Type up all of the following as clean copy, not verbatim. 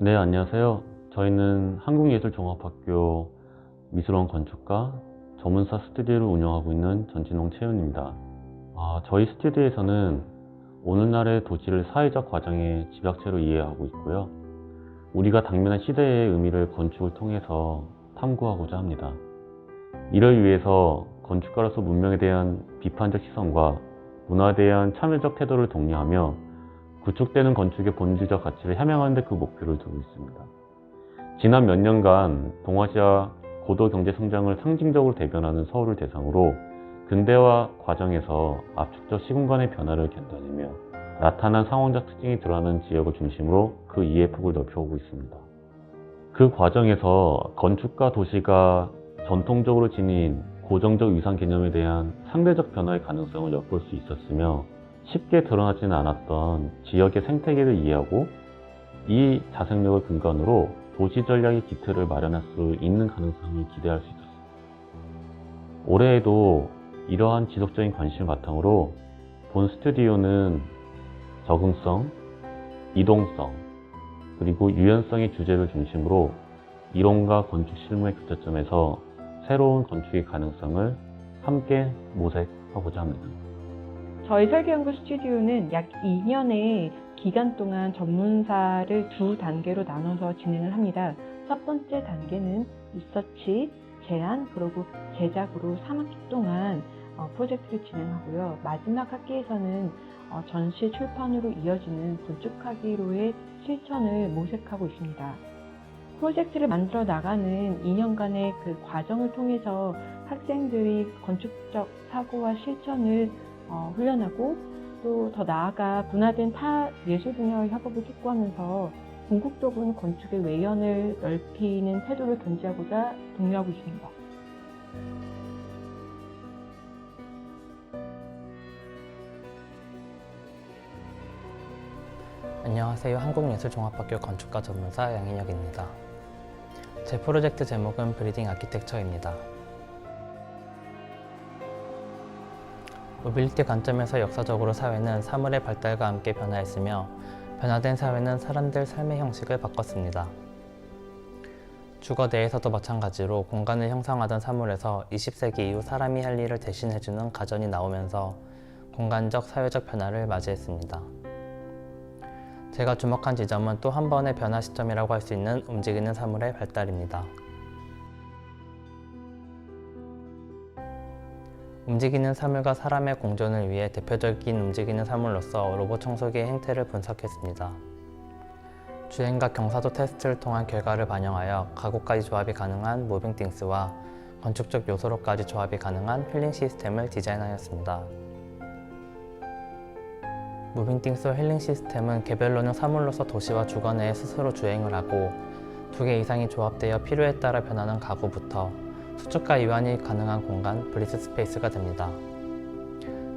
네, 안녕하세요. 저희는 한국예술종합학교 미술원 건축과 전문사 스튜디오를 운영하고 있는 전진홍 채윤입니다. 저희 스튜디오에서는 오늘날의 도시를 사회적 과정의 집약체로 이해하고 있고요. 우리가 당면한 시대의 의미를 건축을 통해서 탐구하고자 합니다. 이를 위해서 건축가로서 문명에 대한 비판적 시선과 문화에 대한 참여적 태도를 독려하며 구축되는 건축의 본질적 가치를 함양하는 데 그 목표를 두고 있습니다. 지난 몇 년간 동아시아 고도 경제 성장을 상징적으로 대변하는 서울을 대상으로 근대화 과정에서 압축적 시공간의 변화를 견뎌내며 나타난 상황적 특징이 드러나는 지역을 중심으로 그 이해 폭을 넓혀오고 있습니다. 그 과정에서 건축과 도시가 전통적으로 지닌 고정적 위상 개념에 대한 상대적 변화의 가능성을 엿볼 수 있었으며 쉽게 드러나지는 않았던 지역의 생태계를 이해하고 이 자생력을 근간으로 도시 전략의 기틀을 마련할 수 있는 가능성을 기대할 수 있었습니다. 올해에도 이러한 지속적인 관심을 바탕으로 본 스튜디오는 적응성, 이동성, 그리고 유연성의 주제를 중심으로 이론과 건축 실무의 교차점에서 새로운 건축의 가능성을 함께 모색하고자 합니다. 저희 설계연구 스튜디오는 약 2년의 기간 동안 전문사를 두 단계로 나눠서 진행을 합니다. 첫 번째 단계는 리서치, 제안, 그리고 제작으로 3학기 동안 프로젝트를 진행하고요. 마지막 학기에서는 전시 출판으로 이어지는 건축하기로의 실천을 모색하고 있습니다. 프로젝트를 만들어 나가는 2년간의 그 과정을 통해서 학생들이 건축적 사고와 실천을 훈련하고 또 더 나아가 분화된 타 예술 분야의 협업을 촉구하면서 궁극적으로는 건축의 외연을 넓히는 태도를 견지하고자 독려하고 있습니다. 안녕하세요. 한국예술종합학교 건축과 전문사 양인혁입니다. 제 프로젝트 제목은 브리딩 아키텍처입니다. 모빌리티 관점에서 역사적으로 사회는 사물의 발달과 함께 변화했으며 변화된 사회는 사람들 삶의 형식을 바꿨습니다. 주거 내에서도 마찬가지로 공간을 형성하던 사물에서 20세기 이후 사람이 할 일을 대신해주는 가전이 나오면서 공간적, 사회적 변화를 맞이했습니다. 제가 주목한 지점은 또 한 번의 변화 시점이라고 할 수 있는 움직이는 사물의 발달입니다. 움직이는 사물과 사람의 공존을 위해 대표적인 움직이는 사물로서 로봇 청소기의 행태를 분석했습니다. 주행과 경사도 테스트를 통한 결과를 반영하여 가구까지 조합이 가능한 무빙띵스와 건축적 요소로까지 조합이 가능한 힐링 시스템을 디자인하였습니다. 무빙띵스 힐링 시스템은 개별론형 사물로서 도시와 주거 내에 스스로 주행을 하고 2개 이상이 조합되어 필요에 따라 변하는 가구부터 수축과 이완이 가능한 공간, 브리스 스페이스가 됩니다.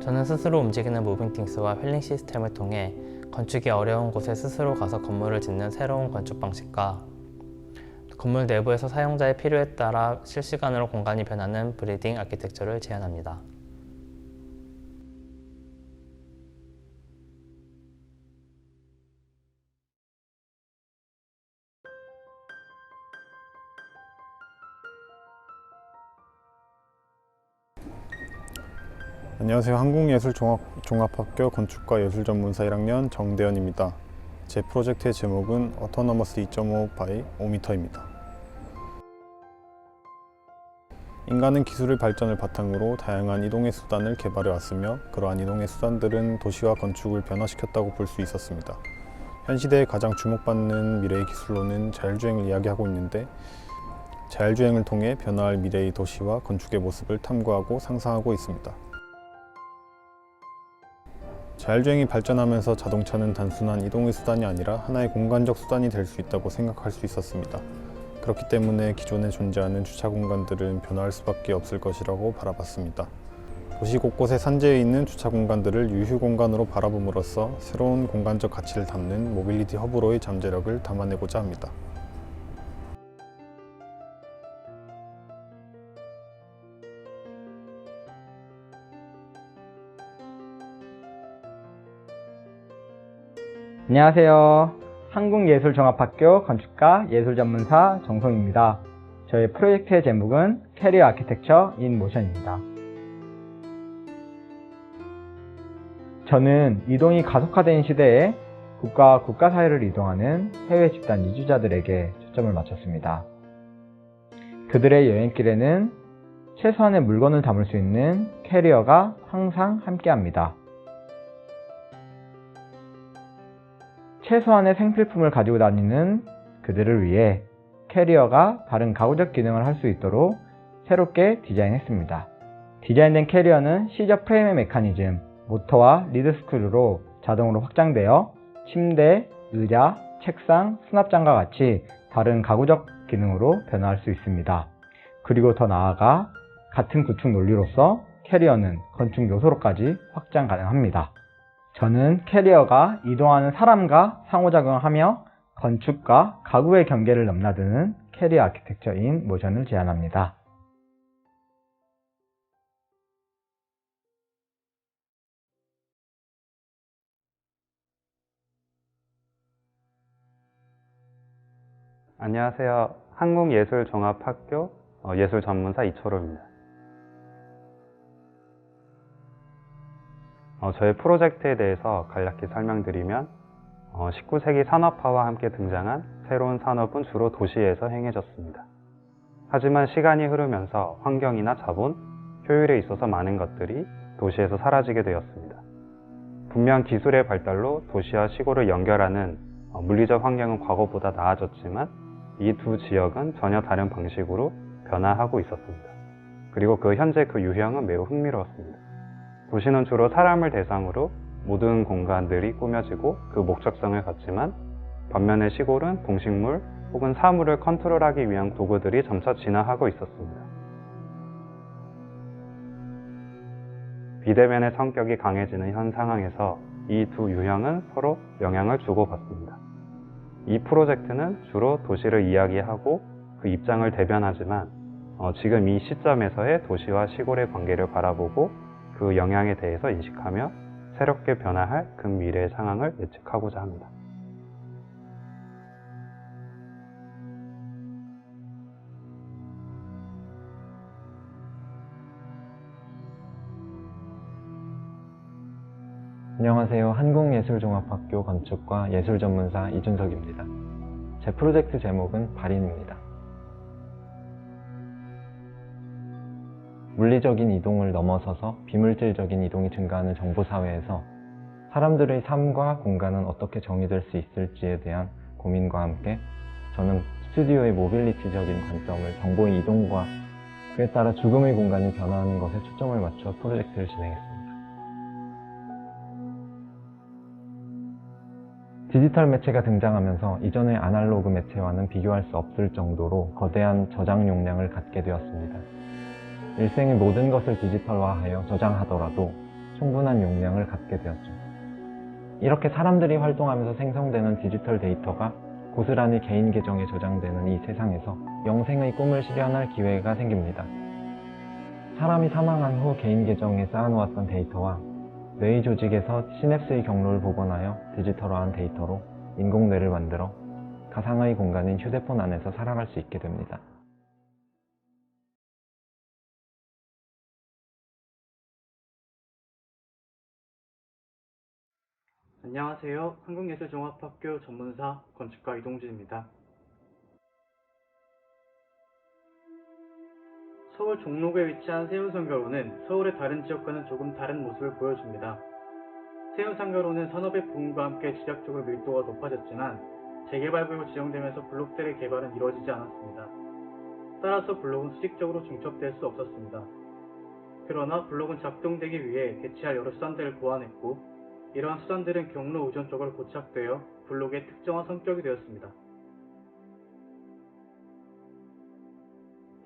저는 스스로 움직이는 무빙띵스와 힐링 시스템을 통해 건축이 어려운 곳에 스스로 가서 건물을 짓는 새로운 건축 방식과 건물 내부에서 사용자의 필요에 따라 실시간으로 공간이 변하는 브리딩 아키텍처를 제안합니다. 안녕하세요. 한국예술종합학교 건축과 예술전문사 1학년 정대현입니다. 제 프로젝트의 제목은 어토너머스 2.5 by 5m입니다. 인간은 기술의 발전을 바탕으로 다양한 이동의 수단을 개발해 왔으며 그러한 이동의 수단들은 도시와 건축을 변화시켰다고 볼 수 있었습니다. 현 시대에 가장 주목받는 미래의 기술로는 자율주행을 이야기하고 있는데 자율주행을 통해 변화할 미래의 도시와 건축의 모습을 탐구하고 상상하고 있습니다. 자율주행이 발전하면서 자동차는 단순한 이동의 수단이 아니라 하나의 공간적 수단이 될 수 있다고 생각할 수 있었습니다. 그렇기 때문에 기존에 존재하는 주차 공간들은 변화할 수밖에 없을 것이라고 바라봤습니다. 도시 곳곳에 산재해 있는 주차 공간들을 유휴 공간으로 바라봄으로써 새로운 공간적 가치를 담는 모빌리티 허브로의 잠재력을 담아내고자 합니다. 안녕하세요. 한국예술종합학교 건축과 예술전문사 정송입니다. 저희 프로젝트의 제목은 캐리어 아키텍처 인 모션입니다. 저는 이동이 가속화된 시대에 국가와 국가 사이를 이동하는 해외 집단 이주자들에게 초점을 맞췄습니다. 그들의 여행길에는 최소한의 물건을 담을 수 있는 캐리어가 항상 함께합니다. 최소한의 생필품을 가지고 다니는 그들을 위해 캐리어가 다른 가구적 기능을 할 수 있도록 새롭게 디자인했습니다. 디자인된 캐리어는 시저 프레임의 메커니즘, 모터와 리드 스크류로 자동으로 확장되어 침대, 의자, 책상, 수납장과 같이 다른 가구적 기능으로 변화할 수 있습니다. 그리고 더 나아가 같은 구축 논리로서 캐리어는 건축 요소로까지 확장 가능합니다. 저는 캐리어가 이동하는 사람과 상호작용하며 건축과 가구의 경계를 넘나드는 캐리어 아키텍처인 모션을 제안합니다. 안녕하세요. 한국예술종합학교 예술전문사 이철호입니다. 저희 프로젝트에 대해서 간략히 설명드리면 19세기 산업화와 함께 등장한 새로운 산업은 주로 도시에서 행해졌습니다. 하지만 시간이 흐르면서 환경이나 자본, 효율에 있어서 많은 것들이 도시에서 사라지게 되었습니다. 분명 기술의 발달로 도시와 시골을 연결하는 물리적 환경은 과거보다 나아졌지만 이 두 지역은 전혀 다른 방식으로 변화하고 있었습니다. 그리고 현재 그 유형은 매우 흥미로웠습니다. 도시는 주로 사람을 대상으로 모든 공간들이 꾸며지고 그 목적성을 갖지만 반면에 시골은 동식물 혹은 사물을 컨트롤하기 위한 도구들이 점차 진화하고 있었습니다. 비대면의 성격이 강해지는 현 상황에서 이 두 유형은 서로 영향을 주고받습니다. 이 프로젝트는 주로 도시를 이야기하고 그 입장을 대변하지만 지금 이 시점에서의 도시와 시골의 관계를 바라보고 그 영향에 대해서 인식하며 새롭게 변화할 근미래의 상황을 예측하고자 합니다. 안녕하세요. 한국예술종합학교 건축과 예술전문사 이준석입니다. 제 프로젝트 제목은 발인입니다. 물리적인 이동을 넘어서서 비물질적인 이동이 증가하는 정보사회에서 사람들의 삶과 공간은 어떻게 정의될 수 있을지에 대한 고민과 함께 저는 스튜디오의 모빌리티적인 관점을 정보의 이동과 그에 따라 죽음의 공간이 변화하는 것에 초점을 맞춰 프로젝트를 진행했습니다. 디지털 매체가 등장하면서 이전의 아날로그 매체와는 비교할 수 없을 정도로 거대한 저장 용량을 갖게 되었습니다. 일생의 모든 것을 디지털화하여 저장하더라도 충분한 용량을 갖게 되었죠. 이렇게 사람들이 활동하면서 생성되는 디지털 데이터가 고스란히 개인 계정에 저장되는 이 세상에서 영생의 꿈을 실현할 기회가 생깁니다. 사람이 사망한 후 개인 계정에 쌓아놓았던 데이터와 뇌의 조직에서 시냅스의 경로를 복원하여 디지털화한 데이터로 인공뇌를 만들어 가상의 공간인 휴대폰 안에서 살아갈 수 있게 됩니다. 안녕하세요. 한국예술종합학교 전문사 건축가 이동준입니다. 서울 종로구에 위치한 세운상가로는 서울의 다른 지역과는 조금 다른 모습을 보여줍니다. 세운상가로는 산업의 부흥과 함께 지역적으로 밀도가 높아졌지만 재개발구로 지정되면서 블록들의 개발은 이루어지지 않았습니다. 따라서 블록은 수직적으로 중첩될 수 없었습니다. 그러나 블록은 작동되기 위해 대체할 여러 수단들을 고안했고 이러한 수단들은 경로 의존적으로 고착되어 블록의 특정한 성격이 되었습니다.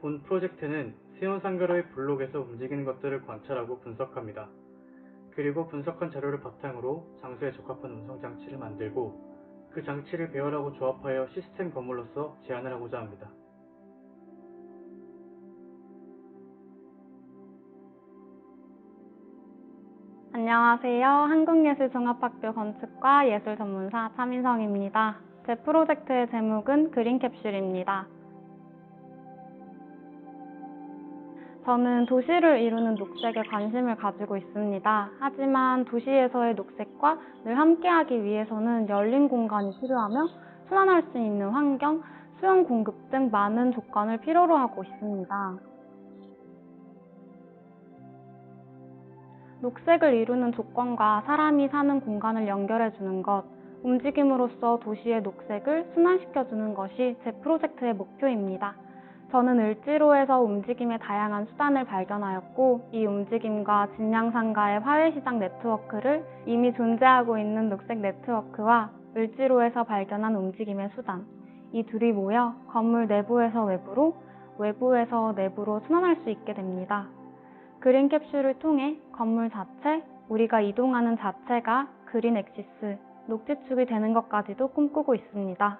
본 프로젝트는 세운상가로의 블록에서 움직이는 것들을 관찰하고 분석합니다. 그리고 분석한 자료를 바탕으로 장소에 적합한 운송장치를 만들고 그 장치를 배열하고 조합하여 시스템 건물로서 제안을 하고자 합니다. 안녕하세요. 한국예술종합학교 건축과 예술전문사 차민성입니다. 제 프로젝트의 제목은 그린캡슐입니다. 저는 도시를 이루는 녹색에 관심을 가지고 있습니다. 하지만 도시에서의 녹색과 늘 함께하기 위해서는 열린 공간이 필요하며 순환할 수 있는 환경, 수용 공급 등 많은 조건을 필요로 하고 있습니다. 녹색을 이루는 조건과 사람이 사는 공간을 연결해주는 것, 움직임으로써 도시의 녹색을 순환시켜주는 것이 제 프로젝트의 목표입니다. 저는 을지로에서 움직임의 다양한 수단을 발견하였고, 이 움직임과 진양상가의 화훼시장 네트워크를 이미 존재하고 있는 녹색 네트워크와 을지로에서 발견한 움직임의 수단, 이 둘이 모여 건물 내부에서 외부로, 외부에서 내부로 순환할 수 있게 됩니다. 그린캡슐을 통해 건물 자체, 우리가 이동하는 자체가 그린 엑시스, 녹지축이 되는 것까지도 꿈꾸고 있습니다.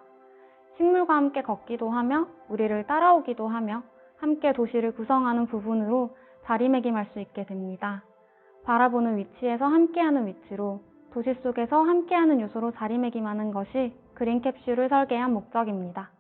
식물과 함께 걷기도 하며 우리를 따라오기도 하며 함께 도시를 구성하는 부분으로 자리매김할 수 있게 됩니다. 바라보는 위치에서 함께하는 위치로 도시 속에서 함께하는 요소로 자리매김하는 것이 그린캡슐을 설계한 목적입니다.